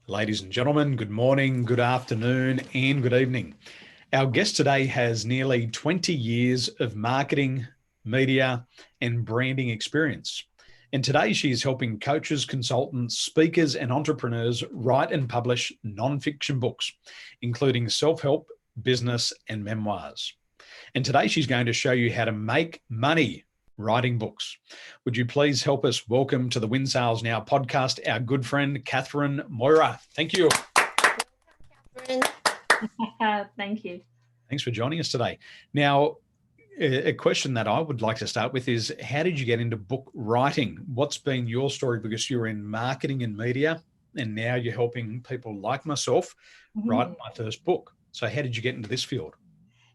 Ladies and gentlemen, good morning, good afternoon, and good evening. Our guest today has nearly 20 years of marketing, media, and branding experience. And today she is helping coaches, consultants, speakers, and entrepreneurs write and publish non-fiction books, including self-help, business, and memoirs. And today she's going to show you how to make money writing books. Would you please help us welcome to the Win Sales Now podcast, our good friend, Cathryn Mora. Thank you. Thank you. Thanks for joining us today. Now, a question that I would like to start with is, how did you get into book writing? What's been your story? Because you're in marketing and media, and now you're helping people like myself write my first book. So how did you get into this field?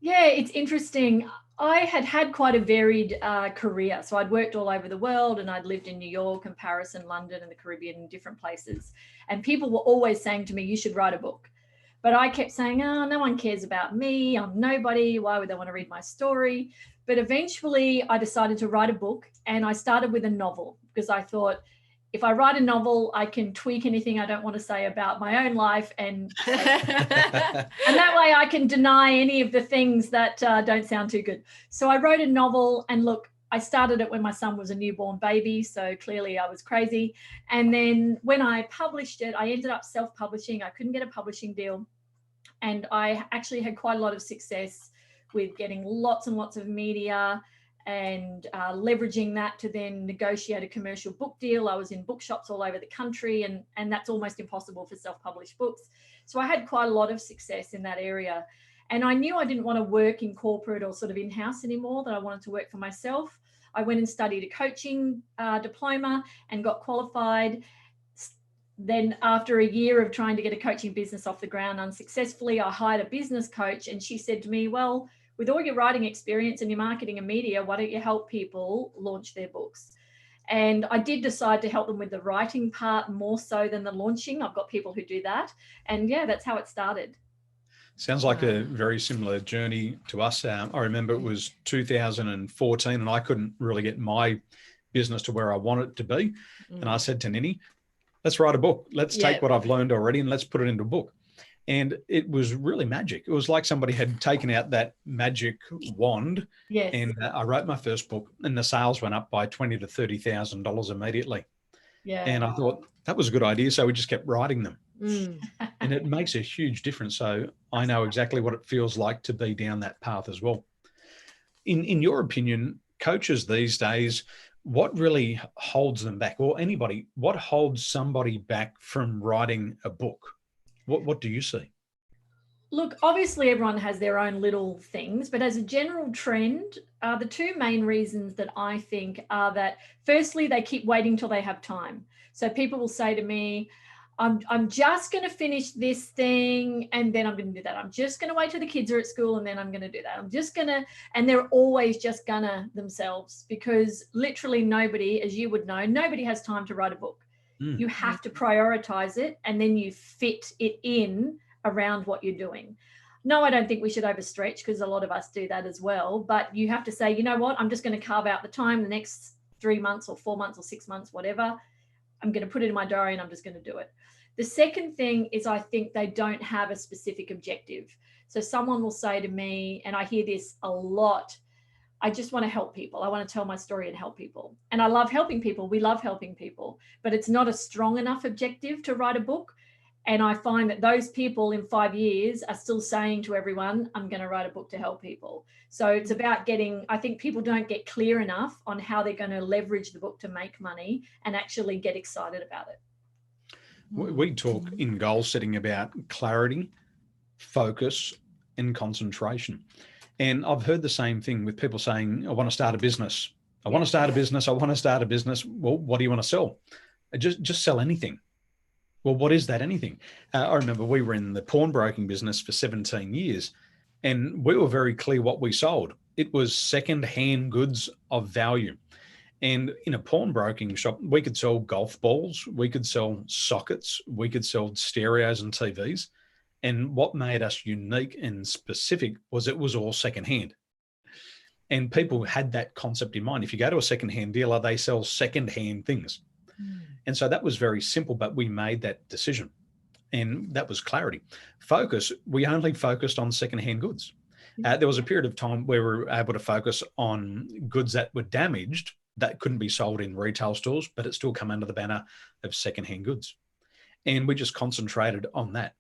Yeah, it's interesting. I had quite a varied career. So I'd worked all over the world, and I'd lived in New York and Paris and London and the Caribbean and different places. And people were always saying to me, you should write a book. But I kept saying, oh, no one cares about me. I'm nobody. Why would they want to read my story? But eventually I decided to write a book, and I started with a novel because I thought, if I write a novel, I can tweak anything I don't want to say about my own life, and that way I can deny any of the things that don't sound too good. So I wrote a novel, and look, I started it when my son was a newborn baby, so clearly I was crazy. And then when I published it, I ended up self-publishing. I couldn't get a publishing deal, and I actually had quite a lot of success with getting lots and lots of media and leveraging that to then negotiate a commercial book deal. I was in bookshops all over the country, and that's almost impossible for self-published books. So I had quite a lot of success in that area. And I knew I didn't want to work in corporate or sort of in-house anymore, that I wanted to work for myself. I went and studied a coaching diploma and got qualified. Then after a year of trying to get a coaching business off the ground unsuccessfully, I hired a business coach, and she said to me, well, with all your writing experience and your marketing and media, why don't you help people launch their books? And I did decide to help them with the writing part more so than the launching. I've got people who do that. And yeah, that's how it started. Sounds like a very similar journey to us. I remember it was 2014 and I couldn't really get my business to where I want it to be. And I said to Nini, let's write a book. Let's take what I've learned already and let's put it into a book. And it was really magic. It was like somebody had taken out that magic wand. Yes. And I wrote my first book, and the sales went up by $20,000 to $30,000 immediately. Yeah. And I thought that was a good idea. So we just kept writing them. And it makes a huge difference. So I know exactly what it feels like to be down that path as well. In your opinion, coaches these days, what really holds them back, or anybody, what holds somebody back from writing a book? What do you see? Look, obviously everyone has their own little things, but as a general trend, the two main reasons that I think are that, firstly, they keep waiting till they have time. So people will say to me, I'm just going to finish this thing and then I'm going to do that. I'm just going to wait till the kids are at school and then I'm going to do that. I'm just going to, and they're always just gonna themselves, because literally nobody, as you would know, nobody has time to write a book. You have to prioritize it, and then you fit it in around what you're doing. No, I don't think we should overstretch, because a lot of us do that as well. But you have to say, you know what, I'm just going to carve out the time, the next 3 months or 4 months or 6 months, whatever. I'm going to put it in my diary and I'm just going to do it. The second thing is, I think they don't have a specific objective. So someone will say to me, and I hear this a lot, I just want to help people. I want to tell my story and help people. And I love helping people. We love helping people, but it's not a strong enough objective to write a book. And I find that those people in 5 years are still saying to everyone, I'm going to write a book to help people. So it's about getting, I think people don't get clear enough on how they're going to leverage the book to make money and actually get excited about it. We talk in goal setting about clarity, focus, and concentration. And I've heard the same thing with people saying, I want to start a business. I want to start a business. I want to start a business. Well, what do you want to sell? Just sell anything. Well, what is that anything? I remember we were in the pawnbroking business for 17 years, and we were very clear what we sold. It was second-hand goods of value. And in a pawnbroking shop, we could sell golf balls, we could sell sockets, we could sell stereos and TVs. And what made us unique and specific was it was all secondhand. And people had that concept in mind. If you go to a secondhand dealer, they sell secondhand things. And so that was very simple, but we made that decision. And that was clarity. Focus, we only focused on secondhand goods. There was a period of time where we were able to focus on goods that were damaged that couldn't be sold in retail stores, but it still come under the banner of secondhand goods. And we just concentrated on that.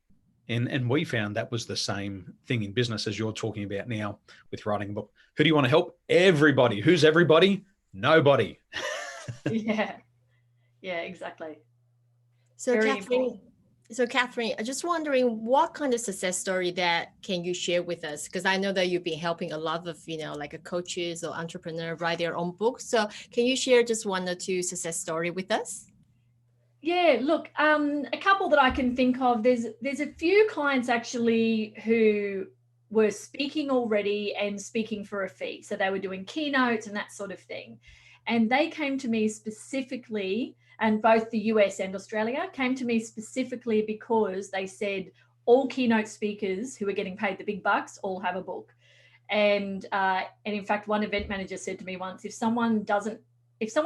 And we found that was the same thing in business as you're talking about now with writing a book. Who do you want to help? Everybody. Who's everybody? Nobody. Yeah, exactly. So Cathryn, I'm just wondering what kind of success story that can you share with us? Because I know that you've been helping a lot of, like a coaches or entrepreneur write their own books. So can you share just one or two success story with us? Yeah, look, a couple that I can think of. There's a few clients actually who were speaking already and speaking for a fee. So they were doing keynotes and that sort of thing. And they came to me specifically, and both the US and Australia came to me specifically because they said all keynote speakers who are getting paid the big bucks all have a book. And in fact, one event manager said to me once, if someone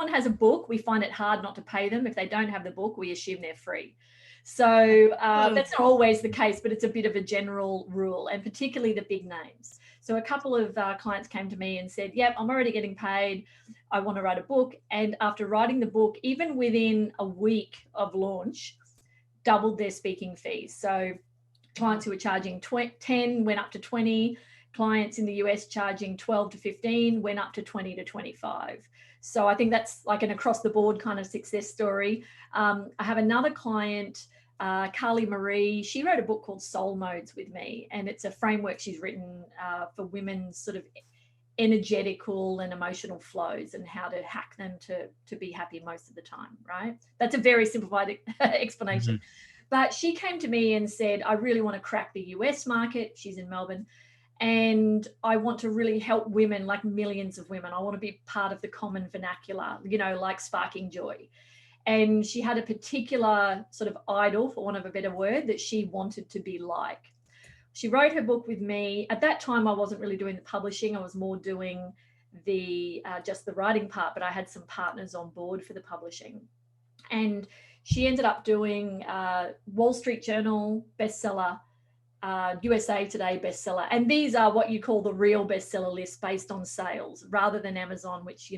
has a book, we find it hard not to pay them. If they don't have the book, we assume they're free. So that's not always the case, but it's a bit of a general rule, and particularly the big names. So a couple of clients came to me and said, yep, I'm already getting paid. I want to write a book. And after writing the book, even within a week of launch, doubled their speaking fees. So clients who were charging 10 went up to 20. Clients in the US charging 12 to 15 went up to 20 to 25. So I think that's like an across the board kind of success story. I have another client, Carly Marie. She wrote a book called Soul Modes with me, and it's a framework she's written for women's sort of energetical and emotional flows and how to hack them to be happy most of the time, right? That's a very simplified explanation. Mm-hmm. But she came to me and said, I really want to crack the US market. She's in Melbourne. And I want to really help women, like millions of women. I want to be part of the common vernacular, like sparking joy. And she had a particular sort of idol, for want of a better word, that she wanted to be like. She wrote her book with me. At that time, I wasn't really doing the publishing. I was more doing the just the writing part, but I had some partners on board for the publishing. And she ended up doing Wall Street Journal bestseller, USA Today bestseller, and these are what you call the real bestseller list based on sales rather than Amazon, which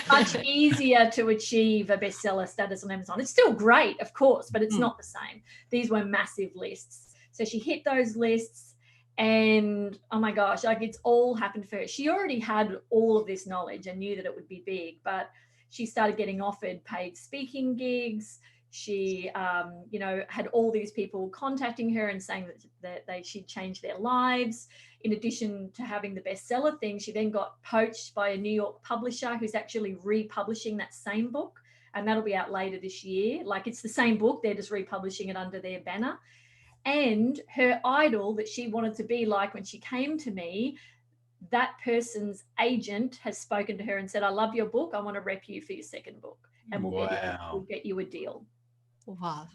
much easier to achieve a bestseller status on Amazon. It's still great, of course, but it's not the same. These were massive lists. So she hit those lists, and oh my gosh, like it's all happened for her. She already had all of this knowledge and knew that it would be big, but she started getting offered paid speaking gigs. She, had all these people contacting her and saying that she'd changed their lives. In addition to having the bestseller thing, she then got poached by a New York publisher who's actually republishing that same book, and that'll be out later this year. Like it's the same book, they're just republishing it under their banner. And her idol that she wanted to be like when she came to me, that person's agent has spoken to her and said, I love your book. I want to rep you for your second book, and we'll get you a deal. Wow.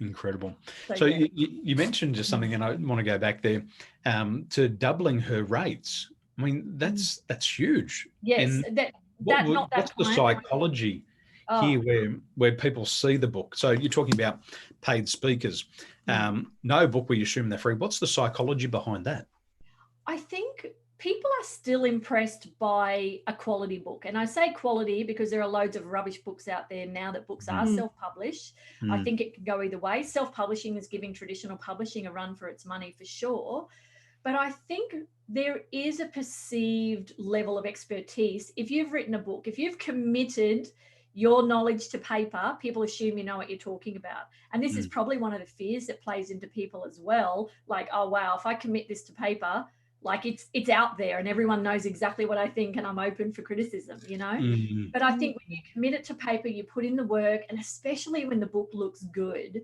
Incredible. So yeah. you mentioned just something, and I want to go back there to doubling her rates. I mean, that's huge. Yes. And what's the psychology here where people see the book? So you're talking about paid speakers. No book, we assume they're free. What's the psychology behind that? I think people are still impressed by a quality book. And I say quality because there are loads of rubbish books out there now that books are self-published. I think it can go either way. Self-publishing is giving traditional publishing a run for its money for sure. But I think there is a perceived level of expertise. If you've written a book, if you've committed your knowledge to paper, people assume you know what you're talking about. And this is probably one of the fears that plays into people as well. Like, oh, wow, if I commit this to paper, like it's out there and everyone knows exactly what I think and I'm open for criticism, But I think when you commit it to paper, you put in the work, and especially when the book looks good,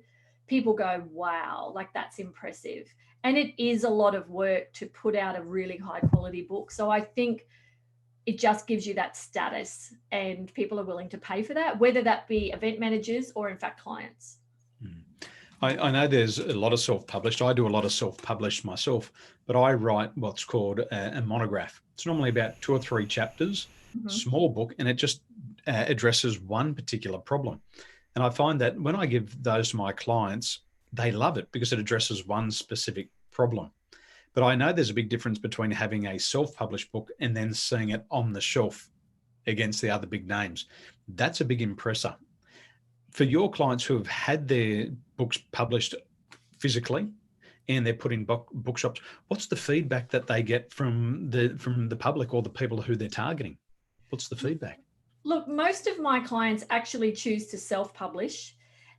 people go, wow, like that's impressive. And it is a lot of work to put out a really high quality book. So I think it just gives you that status, and people are willing to pay for that, whether that be event managers or in fact clients. I know there's a lot of self-published. I do a lot of self-published myself, but I write what's called a monograph. It's normally about 2 or 3 chapters, small book, and it just addresses one particular problem. And I find that when I give those to my clients, they love it because it addresses one specific problem. But I know there's a big difference between having a self-published book and then seeing it on the shelf against the other big names. That's a big impressor. For your clients who have had their books published physically and they're put in bookshops, what's the feedback that they get from the public or the people who they're targeting? What's the feedback? Look, most of my clients actually choose to self-publish.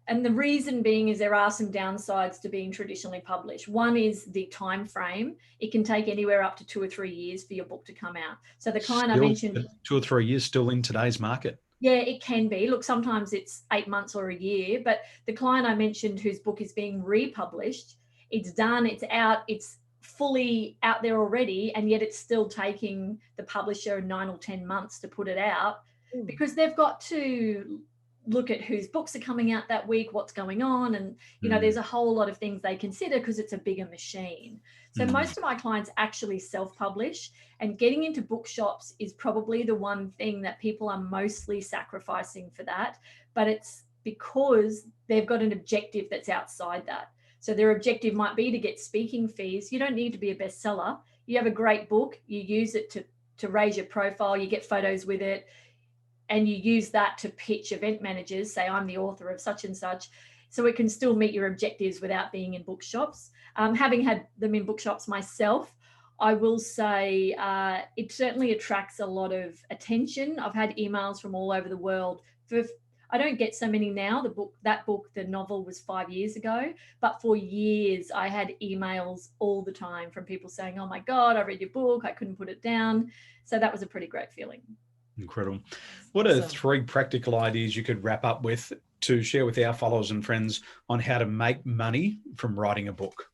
And the reason being is there are some downsides to being traditionally published. One is the time frame. It can take anywhere up to 2 or 3 years for your book to come out. So the client I mentioned, 2 or 3 years still in today's market. Yeah, it can be. Look, sometimes it's 8 months or a year, but the client I mentioned whose book is being republished, it's done, it's out, it's fully out there already, and yet it's still taking the publisher 9 or 10 months to put it out because they've got to look at whose books are coming out that week, what's going on. And, there's a whole lot of things they consider because it's a bigger machine. So most of my clients actually self-publish, and getting into bookshops is probably the one thing that people are mostly sacrificing for that. But it's because they've got an objective that's outside that. So their objective might be to get speaking fees. You don't need to be a bestseller. You have a great book, you use it to raise your profile, you get photos with it, and you use that to pitch event managers, say, I'm the author of such and such. So it can still meet your objectives without being in bookshops. Having had them in bookshops myself, I will say it certainly attracts a lot of attention. I've had emails from all over the world. I don't get so many now. The novel was 5 years ago, but for years I had emails all the time from people saying, oh my God, I read your book, I couldn't put it down. So that was a pretty great feeling. Incredible. What are 3 practical ideas you could wrap up with to share with our followers and friends on how to make money from writing a book?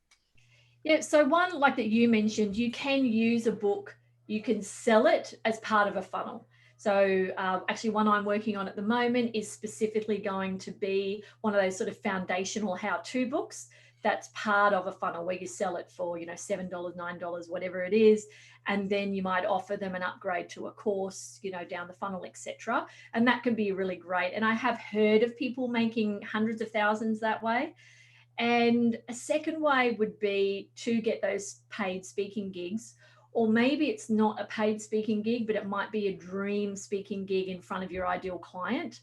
Yeah, so one, like that you mentioned, you can use a book, you can sell it as part of a funnel. So actually one I'm working on at the moment is specifically going to be one of those sort of foundational how-to books that's part of a funnel where you sell it for, $7, $9, whatever it is. And then you might offer them an upgrade to a course, down the funnel, etc. And that can be really great. And I have heard of people making hundreds of thousands that way. And a second way would be to get those paid speaking gigs, or maybe it's not a paid speaking gig, but it might be a dream speaking gig in front of your ideal client.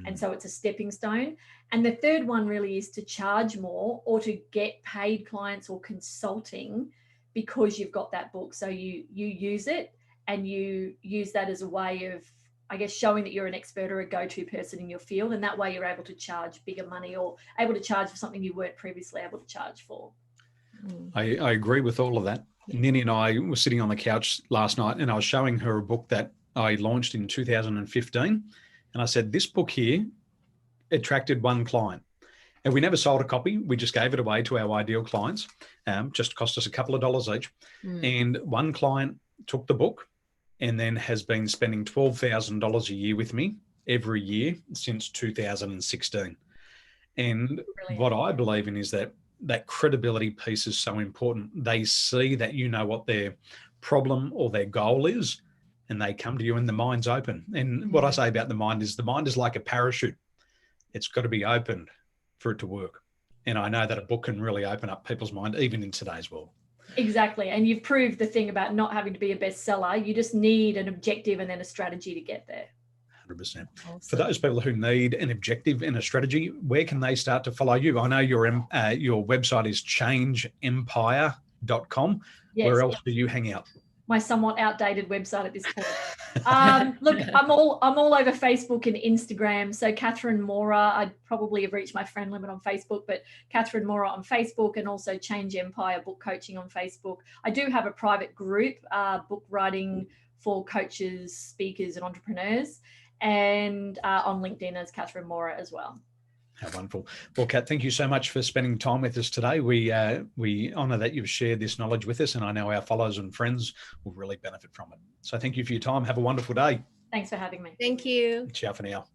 And so it's a stepping stone. And the third one really is to charge more or to get paid clients or consulting because you've got that book. So you use it and you use that as a way of, I guess, showing that you're an expert or a go-to person in your field. And that way you're able to charge bigger money or able to charge for something you weren't previously able to charge for. I agree with all of that. Nini and I were sitting on the couch last night and I was showing her a book that I launched in 2015. And I said, this book here attracted one client. And we never sold a copy. We just gave it away to our ideal clients. Just cost us a couple of dollars each. And one client took the book and then has been spending $12,000 a year with me every year since 2016. And Brilliant. What I believe in is that credibility piece is so important. They see that you know what their problem or their goal is, and they come to you and the mind's open. And what I say about the mind is like a parachute. It's got to be opened for it to work. And I know that a book can really open up people's mind, even in today's world. Exactly. And you've proved the thing about not having to be a bestseller. You just need an objective and then a strategy to get there. 100%. Awesome. For those people who need an objective and a strategy, where can they start to follow you? I know your website is changeempire.com. Yes, where else do you hang out? My somewhat outdated website at this point. Look, I'm all over Facebook and Instagram. So Cathryn Mora, I'd probably have reached my friend limit on Facebook, but Cathryn Mora on Facebook, and also Change Empire Book Coaching on Facebook. I do have a private group, book writing for coaches, speakers, and entrepreneurs, and on LinkedIn as Cathryn Mora as well. How wonderful. Well, Kat, thank you so much for spending time with us today. We honour that you've shared this knowledge with us, and I know our followers and friends will really benefit from it. So thank you for your time. Have a wonderful day. Thanks for having me. Thank you. Ciao for now.